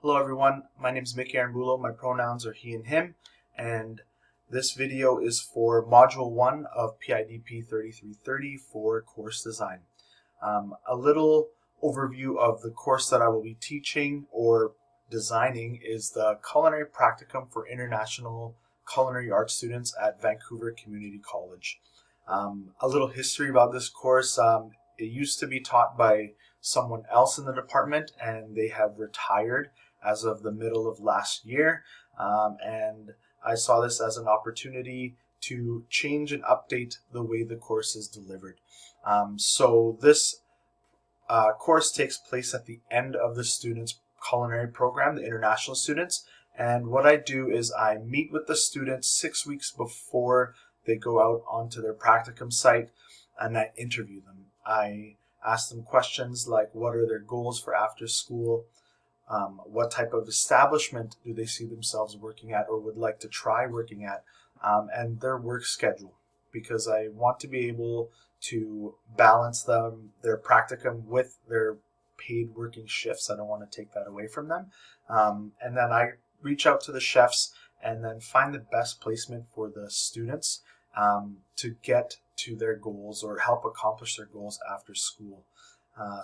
Hello everyone, my name is Mickey Arambulo, my pronouns are he and him, and this video is for Module 1 of PIDP 3330 for course design. A little overview of the course that I will be teaching or designing is the Culinary Practicum for International Culinary Arts students at Vancouver Community College. A little history about this course. It used to be taught by someone else in the department and they have retired as of the middle of last year, and I saw this as an opportunity to change and update the way the course is delivered. So this course takes place at the end of the students' culinary program, the international students, and what I do is I meet with the students 6 weeks before they go out onto their practicum site and I interview them. I ask them questions like what are their goals for after school, what type of establishment do they see themselves working at or would like to try working at, and their work schedule, because I want to be able to balance their practicum with their paid working shifts. I don't want to take that away from them. And then I reach out to the chefs and then find the best placement for the students to get to their goals or help accomplish their goals after school.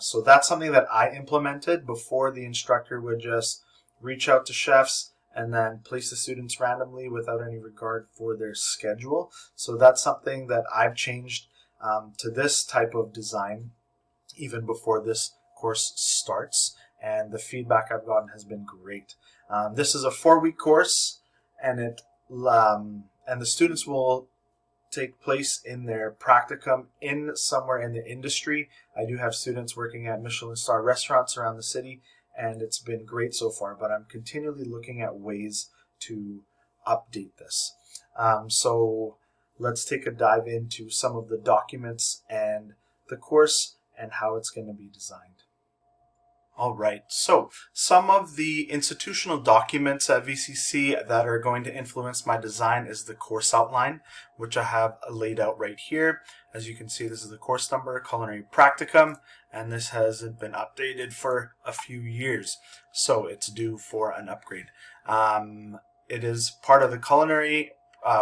So that's something that I implemented. Before, the instructor would just reach out to chefs and then place the students randomly without any regard for their schedule. So that's something that I've changed to this type of design even before this course starts, and the feedback I've gotten has been great. This is a 4-week course, and the students will take place in their practicum in somewhere in the industry. I do have students working at Michelin star restaurants around the city, and it's been great so far, but I'm continually looking at ways to update this. So let's take a dive into some of the documents and the course and how it's going to be designed. All right, so some of the institutional documents at VCC that are going to influence my design is the course outline, which I have laid out right here. As you can see, this is the course number, Culinary Practicum, and this hasn't been updated for a few years, so it's due for an upgrade. It is part of the culinary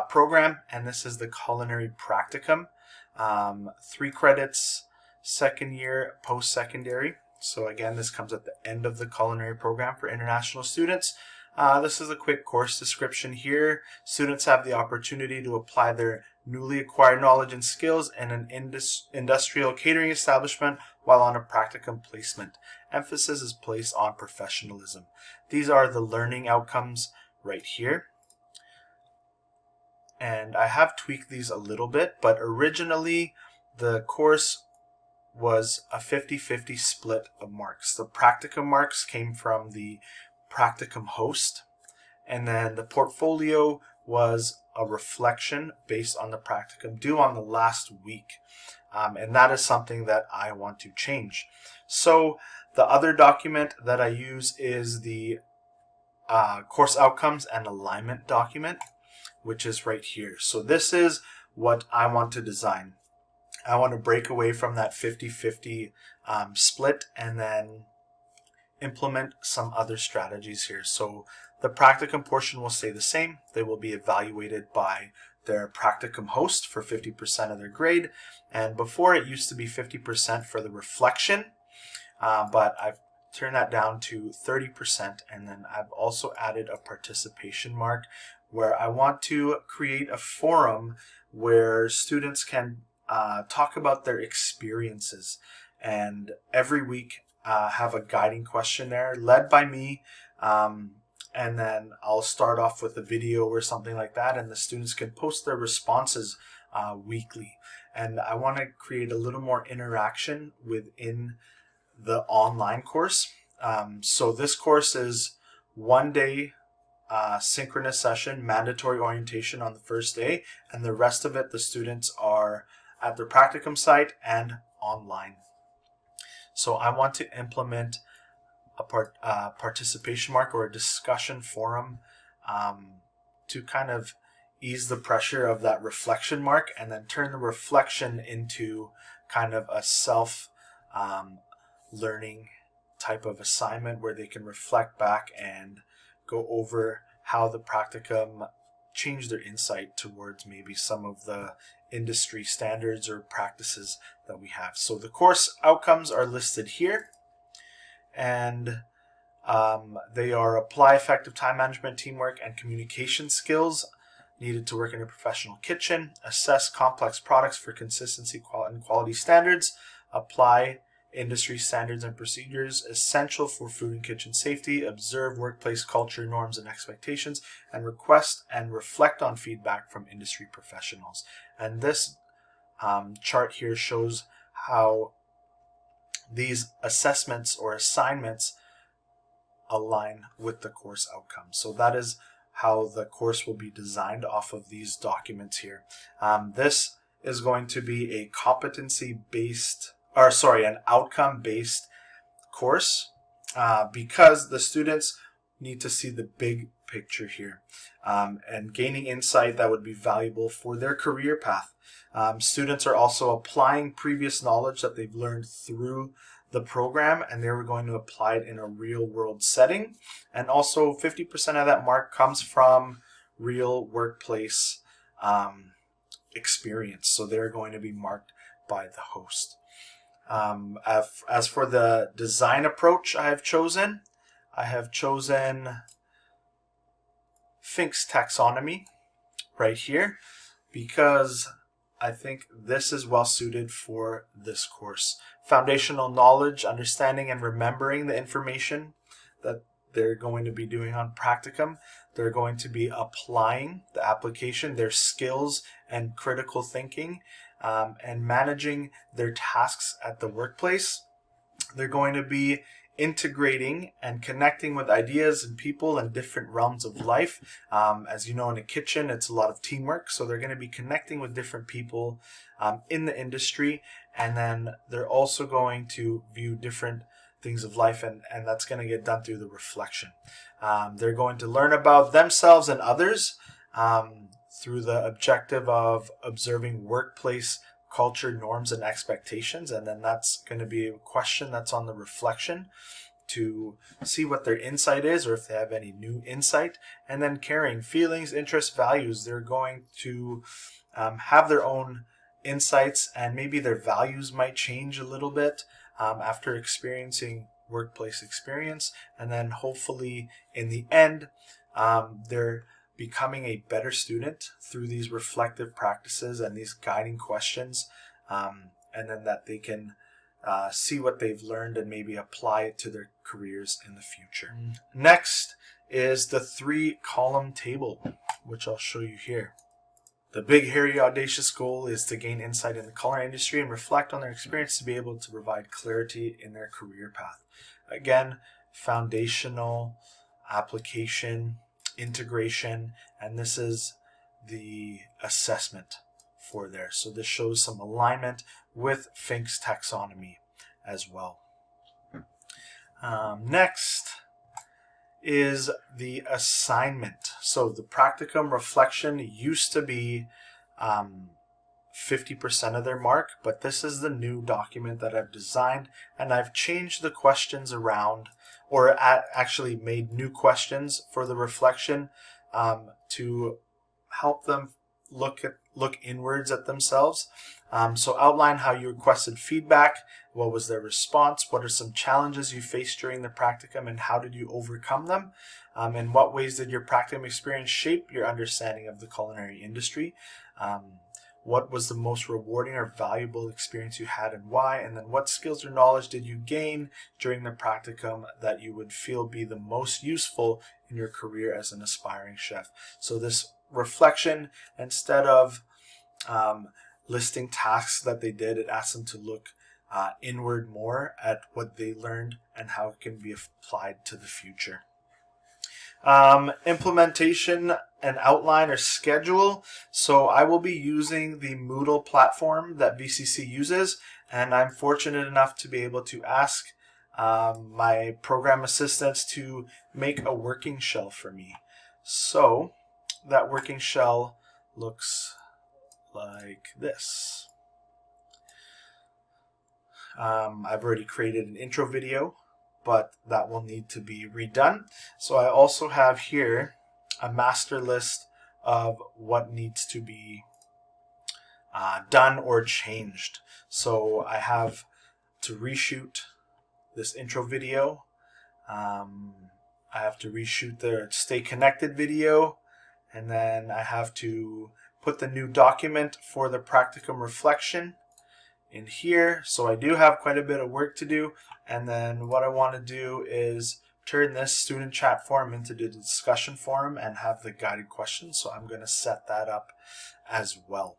program, and this is the Culinary Practicum. 3 credits, second year, post-secondary. So again, this comes at the end of the culinary program for international students. This is a quick course description here. Students have the opportunity to apply their newly acquired knowledge and skills in an industrial catering establishment while on a practicum placement. Emphasis is placed on professionalism. These are the learning outcomes right here. And I have tweaked these a little bit, but originally the course was a 50-50 split of marks. The practicum marks came from the practicum host, and then the portfolio was a reflection based on the practicum due on the last week. And that is something that I want to change. So the other document that I use is the course outcomes and alignment document, which is right here. So this is what I want to design. I want to break away from that 50-50 split and then implement some other strategies here. So the practicum portion will stay the same. They will be evaluated by their practicum host for 50% of their grade. And before, it used to be 50% for the reflection, but I've turned that down to 30%. And then I've also added a participation mark where I want to create a forum where students can talk about their experiences, and every week have a guiding questionnaire led by me, and then I'll start off with a video or something like that, and the students can post their responses weekly. And I want to create a little more interaction within the online course. So this course is 1 day synchronous session, mandatory orientation on the first day, and the rest of it the students are at their practicum site and online. So I want to implement a participation mark or a discussion forum to kind of ease the pressure of that reflection mark, and then turn the reflection into kind of a self learning type of assignment where they can reflect back and go over how the practicum changed their insight towards maybe some of the industry standards or practices that we have. So the course outcomes are listed here, and they are apply effective time management, teamwork, and communication skills needed to work in a professional kitchen, assess complex products for consistency and quality standards, apply industry standards and procedures essential for food and kitchen safety, observe workplace culture, norms, and expectations, and request and reflect on feedback from industry professionals. And this chart here shows how these assessments or assignments align with the course outcomes. So that is how the course will be designed off of these documents here. This is going to be a an outcome-based course because the students need to see the big picture here and gaining insight that would be valuable for their career path. Students are also applying previous knowledge that they've learned through the program, and they're going to apply it in a real world setting. And also 50% of that mark comes from real workplace experience. So they're going to be marked by the host. As for the design approach I have chosen Fink's taxonomy right here because I think this is well suited for this course. Foundational knowledge, understanding and remembering the information that they're going to be doing on practicum. They're going to be applying the application, their skills and critical thinking, and managing their tasks at the workplace. They're going to be integrating and connecting with ideas and people in different realms of life. As you know, in a kitchen, it's a lot of teamwork. So they're going to be connecting with different people in the industry. And then they're also going to view different things of life, and that's going to get done through the reflection. They're going to learn about themselves and others through the objective of observing workplace culture, norms, and expectations. And then that's going to be a question that's on the reflection to see what their insight is or if they have any new insight. And then caring, feelings, interests, values. They're going to have their own insights, and maybe their values might change a little bit after experiencing workplace experience. And then hopefully in the end, they're becoming a better student through these reflective practices and these guiding questions, and then that they can see what they've learned and maybe apply it to their careers in the future. Next is the 3-column table, which I'll show you here. The big, hairy, audacious goal is to gain insight in the culinary industry and reflect on their experience to be able to provide clarity in their career path. Again, foundational, application, integration, and this is the assessment for there. So this shows some alignment with Fink's taxonomy as well. Next is the assignment. So the practicum reflection used to be 50% of their mark, but this is the new document that I've designed, and I've changed the questions around, or actually made new questions for the reflection to help them look inwards at themselves. So outline how you requested feedback, what was their response, what are some challenges you faced during the practicum, and how did you overcome them? In what ways did your practicum experience shape your understanding of the culinary industry? What was the most rewarding or valuable experience you had and why? And then what skills or knowledge did you gain during the practicum that you would feel be the most useful in your career as an aspiring chef? So this reflection, instead of listing tasks that they did, it asks them to look inward more at what they learned and how it can be applied to the future. Implementation and outline or schedule. So I will be using the Moodle platform that VCC uses, and I'm fortunate enough to be able to ask my program assistants to make a working shell for me. So that working shell looks like this. I've already created an intro video but that will need to be redone. So I also have here a master list of what needs to be done or changed. So I have to reshoot this intro video. I have to reshoot the Stay Connected video, and then I have to put the new document for the practicum reflection in here. So I do have quite a bit of work to do, and then what I want to do is turn this student chat forum into the discussion forum and have the guided questions. So I'm going to set that up as well.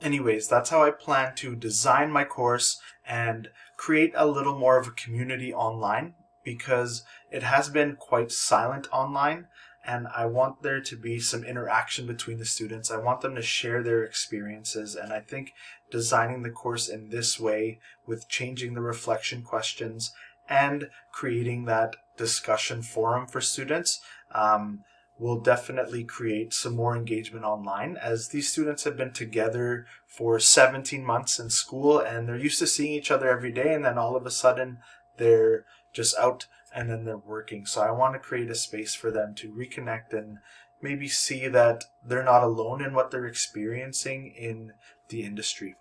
Anyways, that's how I plan to design my course and create a little more of a community online, because it has been quite silent online, and I want there to be some interaction between the students. I want them to share their experiences, and I think designing the course in this way, with changing the reflection questions and creating that discussion forum for students, will definitely create some more engagement online, as these students have been together for 17 months in school and they're used to seeing each other every day, and then all of a sudden they're just out and then they're working. So I want to create a space for them to reconnect and maybe see that they're not alone in what they're experiencing in the industry.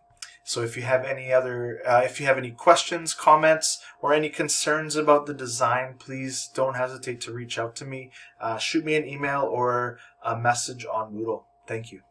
So if you have any questions, comments, or any concerns about the design, please don't hesitate to reach out to me. Shoot me an email or a message on Moodle. Thank you.